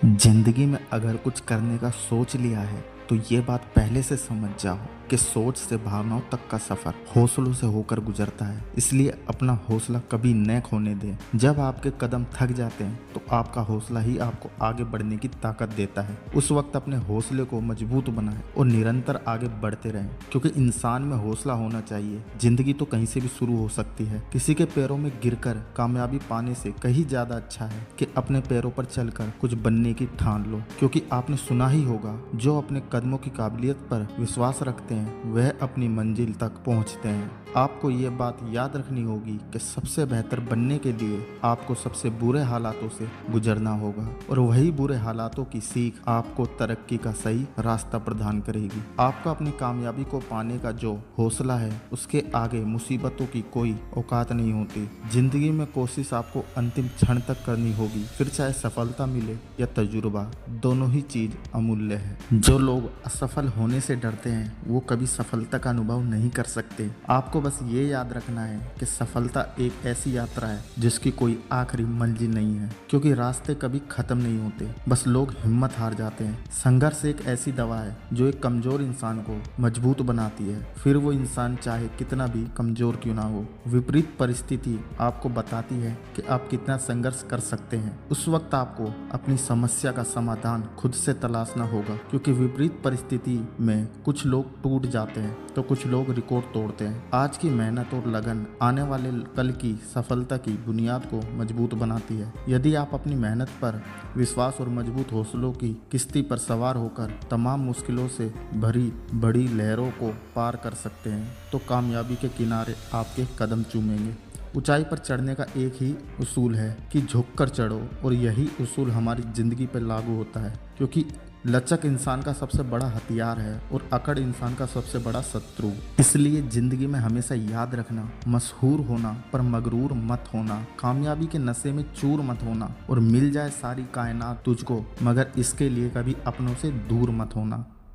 जिंदगी में अगर कुछ करने का सोच लिया है तो ये बात पहले से समझ जाओ कि सोच से भावनाओं तक का सफर हौसलों से होकर गुजरता है। इसलिए अपना हौसला कभी न खोने दें। जब आपके कदम थक जाते हैं तो आपका हौसला ही आपको आगे बढ़ने की ताकत देता है। उस वक्त अपने हौसले को मजबूत बनाएं और निरंतर आगे बढ़ते रहें, क्योंकि इंसान में हौसला होना चाहिए। जिंदगी तो कहीं से भी शुरू हो सकती है। किसी के पैरों में गिरकर कामयाबी पाने से कहीं ज्यादा अच्छा है कि अपने पैरों पर चलकर कुछ बनने की ठान लो, क्योंकि आपने सुना ही होगा, जो अपने कदमों की काबिलियत पर विश्वास रखते हैं वह अपनी मंजिल तक पहुंचते हैं। आपको ये बात याद रखनी होगी कि सबसे बेहतर बनने के लिए आपको सबसे बुरे हालातों से गुजरना होगा, और वही बुरे हालातों की सीख आपको तरक्की का सही रास्ता प्रदान करेगी। आपका अपनी कामयाबी को पाने का जो हौसला है, उसके आगे मुसीबतों की कोई औकात नहीं होती। जिंदगी में कोशिश आपको अंतिम क्षण तक करनी होगी, फिर चाहे सफलता मिले या तजुर्बा, दोनों ही चीज अमूल्य है। जो लोग असफल होने से डरते हैं वो कभी सफलता का अनुभव नहीं कर सकते। आपको बस ये याद रखना है कि सफलता एक ऐसी यात्रा है जिसकी कोई आखिरी मंजिल नहीं है, क्योंकि रास्ते कभी खत्म नहीं होते, बस लोग हिम्मत हार जाते हैं। संघर्ष एक ऐसी दवा है जो एक कमजोर इंसान को मजबूत बनाती है, फिर वो इंसान चाहे कितना भी कमजोर क्यों ना हो। विपरीत परिस्थिति आपको बताती है कि आप कितना संघर्ष कर सकते हैं। उस वक्त आपको अपनी समस्या का समाधान खुद से तलाशना होगा, क्योंकि विपरीत परिस्थिति में कुछ लोग टूट जाते हैं तो कुछ लोग रिकॉर्ड तोड़ते हैं। आज की मेहनत और लगन आने वाले कल की सफलता की बुनियाद को मजबूत बनाती है। यदि आप अपनी मेहनत पर विश्वास और मजबूत हौसलों की किश्ती पर सवार होकर तमाम मुश्किलों से भरी बड़ी लहरों को पार कर सकते हैं, तो कामयाबी के किनारे आपके कदम चूमेंगे। ऊंचाई पर चढ़ने का एक ही उसूल है कि झुककर चढ़ो, और यही उसूल हमारी ज़िंदगी पर लागू होता है, क्योंकि लचक इंसान का सबसे बड़ा हथियार है और अकड़ इंसान का सबसे बड़ा शत्रु। इसलिए ज़िंदगी में हमेशा याद रखना, मशहूर होना पर मगरूर मत होना, कामयाबी के नशे में चूर मत होना, और मिल जाए सारी कायनात तुझको मगर इसके लिए कभी अपनों से दूर मत होना।